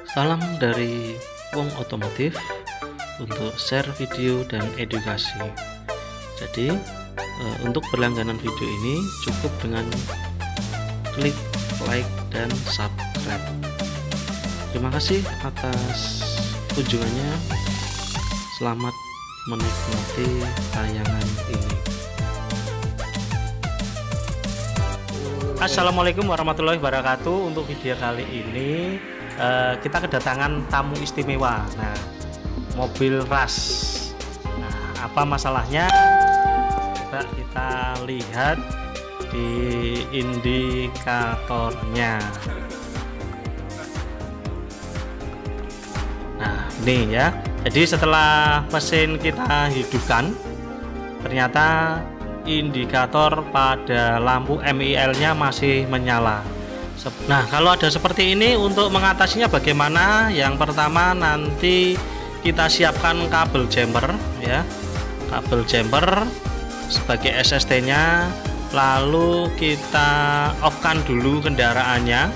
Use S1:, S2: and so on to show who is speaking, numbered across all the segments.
S1: Salam dari Wong Otomotif untuk share video dan edukasi. Jadi untuk berlangganan video ini cukup dengan klik like dan subscribe. Terima kasih atas kunjungannya. Selamat menikmati tayangan ini. Assalamualaikum warahmatullahi wabarakatuh. Untuk video kali ini kita kedatangan tamu istimewa. Nah, mobil Rush. Nah, apa masalahnya? Coba kita lihat di indikatornya. Nah, ini ya. Jadi setelah mesin kita hidupkan, ternyata indikator pada lampu MIL-nya masih menyala. Nah, kalau ada seperti ini, untuk mengatasinya bagaimana? Yang pertama, nanti kita siapkan kabel jumper ya, kabel jumper sebagai SST-nya, lalu kita off-kan dulu kendaraannya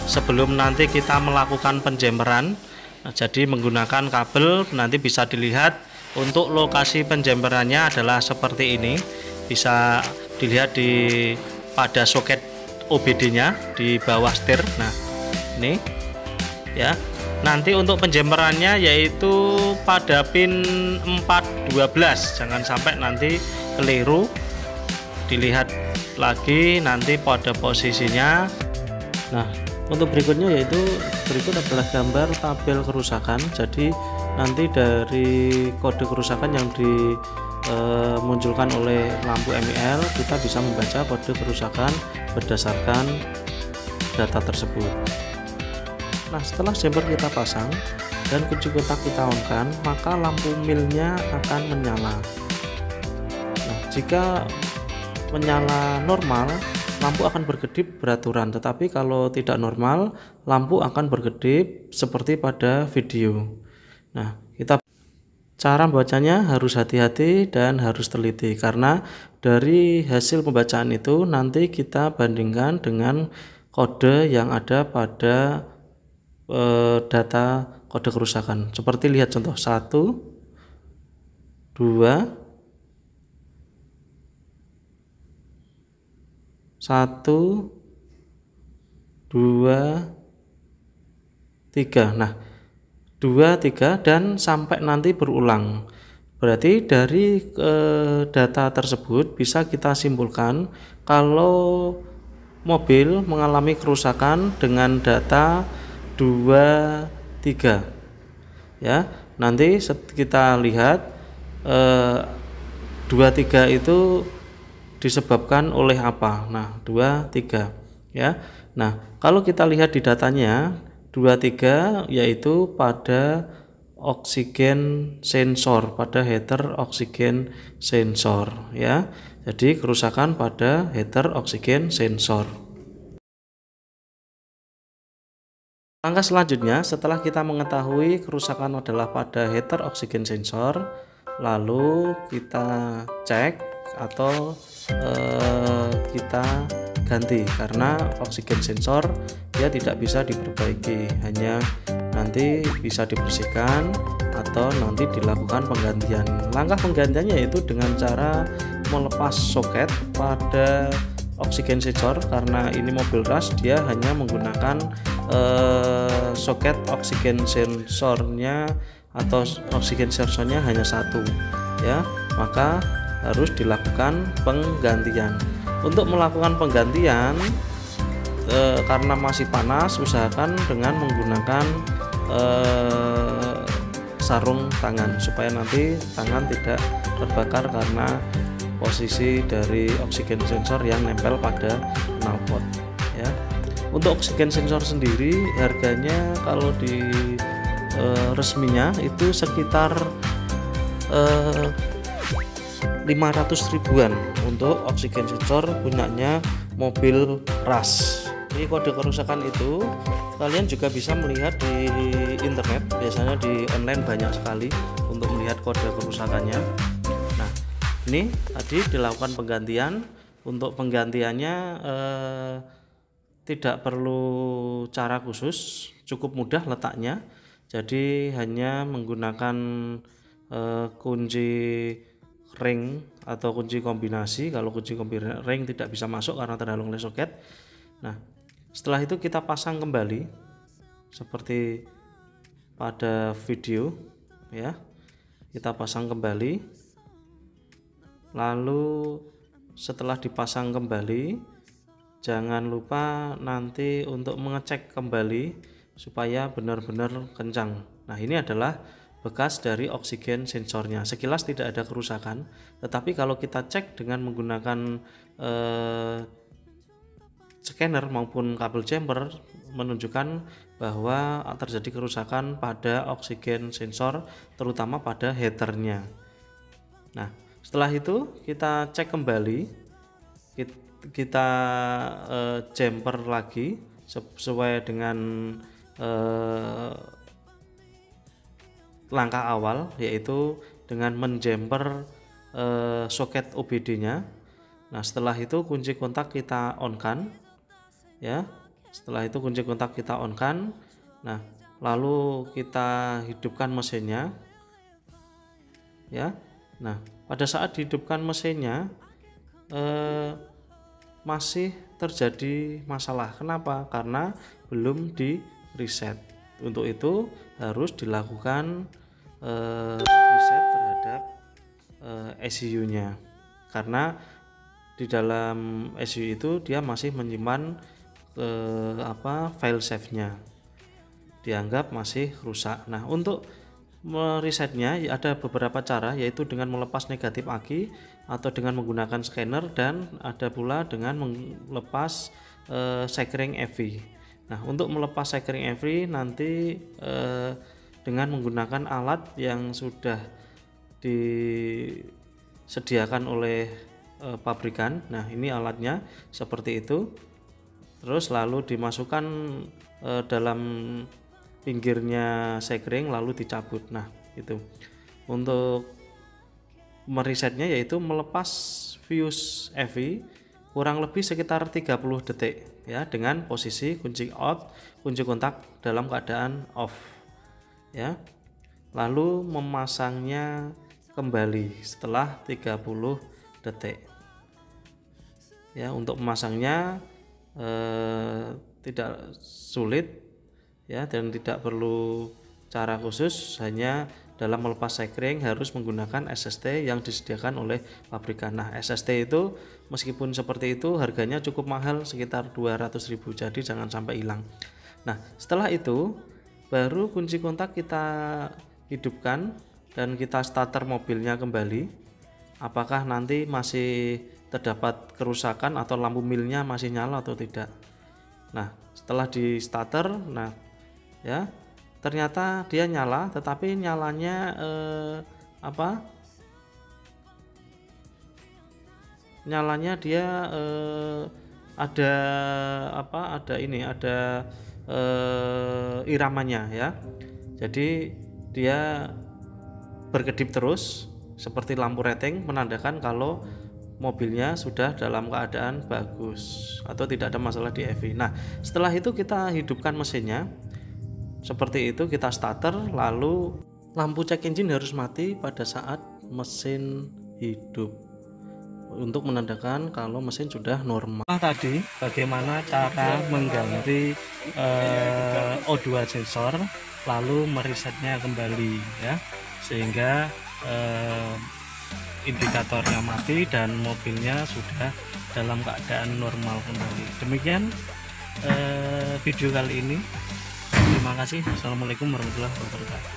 S1: sebelum nanti kita melakukan penjemperan. Nah, jadi menggunakan kabel nanti bisa dilihat untuk lokasi penjemperannya adalah seperti ini. Bisa dilihat pada soket OBD-nya di bawah setir. Nah, ini ya. Nanti untuk penjemperannya yaitu pada pin 412. Jangan sampai nanti keliru. Dilihat lagi nanti pada posisinya. Nah, untuk berikutnya yaitu berikut adalah gambar tabel kerusakan. Jadi nanti dari kode kerusakan yang dimunculkan oleh lampu MIL, kita bisa membaca kode kerusakan berdasarkan data tersebut. Nah, setelah jumper kita pasang dan kunci kotak kita on-kan, maka lampu MIL-nya akan menyala. Nah, jika menyala normal, lampu akan berkedip beraturan, tetapi kalau tidak normal, lampu akan berkedip seperti pada video. Nah, cara membacanya harus hati-hati dan harus teliti, karena dari hasil pembacaan itu nanti kita bandingkan dengan kode yang ada pada data kode kerusakan. Seperti lihat contoh 1, 2, 1, 2, 3. Nah, 2, 3 dan sampai nanti berulang. Berarti dari data tersebut bisa kita simpulkan kalau mobil mengalami kerusakan dengan data 2, 3 ya. Nanti kita lihat 2, 3 itu disebabkan oleh apa. Nah, 2, 3 ya. Nah, kalau kita lihat di datanya 2, 3 yaitu pada oksigen sensor, pada heater oksigen sensor ya. Jadi kerusakan pada heater oksigen sensor. Langkah selanjutnya, setelah kita mengetahui kerusakan adalah pada heater oksigen sensor, lalu kita cek atau kita ganti, karena oksigen sensor dia tidak bisa diperbaiki, hanya nanti bisa dibersihkan atau nanti dilakukan penggantian. Langkah penggantiannya yaitu dengan cara melepas soket pada oksigen sensor, karena ini mobil Rush dia hanya menggunakan soket oksigen sensornya atau oksigen sensornya hanya satu ya, maka harus dilakukan penggantian. Untuk melakukan penggantian karena masih panas, usahakan dengan menggunakan sarung tangan supaya nanti tangan tidak terbakar karena posisi dari oksigen sensor yang nempel pada knalpot ya. Untuk oksigen sensor sendiri harganya kalau di resminya itu sekitar 500 ribuan untuk oksigen sensor punyanya mobil Rush. Jadi kode kerusakan itu kalian juga bisa melihat di internet, biasanya di online banyak sekali untuk melihat kode kerusakannya. Nah, ini tadi dilakukan penggantian. Untuk penggantiannya tidak perlu cara khusus, cukup mudah letaknya. Jadi hanya menggunakan kunci ring atau kunci kombinasi. Kalau kunci kombinasi ring tidak bisa masuk karena terhalang oleh soket. Nah, setelah itu kita pasang kembali seperti pada video ya. Kita pasang kembali. Lalu setelah dipasang kembali, jangan lupa nanti untuk mengecek kembali supaya benar-benar kencang. Nah, ini adalah bekas dari oksigen sensornya. Sekilas tidak ada kerusakan, tetapi kalau kita cek dengan menggunakan scanner maupun kabel chamber menunjukkan bahwa terjadi kerusakan pada oksigen sensor, terutama pada headernya. Nah, setelah itu kita cek kembali, kita jumper lagi sesuai dengan langkah awal, yaitu dengan menjumper soket OBD-nya. Nah, setelah itu kunci kontak kita on-kan ya. Setelah itu kunci kontak kita on-kan. Nah, lalu kita hidupkan mesinnya ya. Nah, pada saat dihidupkan mesinnya masih terjadi masalah. Kenapa? Karena belum di reset. Untuk itu harus dilakukan reset terhadap ECU-nya, karena di dalam ECU itu dia masih menyimpan file save-nya, dianggap masih rusak. Nah, untuk meresetnya ada beberapa cara, yaitu dengan melepas negatif aki atau dengan menggunakan scanner, dan ada pula dengan melepas sekring EV. Nah, untuk melepas sekring EV nanti dengan menggunakan alat yang sudah disediakan oleh pabrikan. Nah, ini alatnya seperti itu. Terus lalu dimasukkan dalam pinggirnya sekring lalu dicabut. Nah, itu untuk meresetnya, yaitu melepas fuse EV kurang lebih sekitar 30 detik ya, dengan posisi kunci kontak dalam keadaan off ya. Lalu memasangnya kembali setelah 30 detik ya. Untuk memasangnya tidak sulit ya, dan tidak perlu cara khusus, hanya dalam melepas sekring harus menggunakan SST yang disediakan oleh pabrikan. Nah, SST itu meskipun seperti itu harganya cukup mahal, sekitar 200.000, jadi jangan sampai hilang. Nah, setelah itu baru kunci kontak kita hidupkan dan kita starter mobilnya kembali. Apakah nanti masih terdapat kerusakan atau lampu milnya masih nyala atau tidak. Nah, setelah di starter, nah ya, ternyata dia nyala, tetapi nyalanya nyalanya dia ada iramanya ya. Jadi dia berkedip terus seperti lampu rating, menandakan kalau mobilnya sudah dalam keadaan bagus atau tidak ada masalah di EV. Nah, setelah itu kita hidupkan mesinnya seperti itu, kita starter, lalu lampu check engine harus mati pada saat mesin hidup untuk menandakan kalau mesin sudah normal. Tadi bagaimana cara mengganti O2 sensor lalu meresetnya kembali ya, sehingga indikatornya mati dan mobilnya sudah dalam keadaan normal kembali. Demikian video kali ini. Terima kasih. Assalamualaikum warahmatullahi wabarakatuh.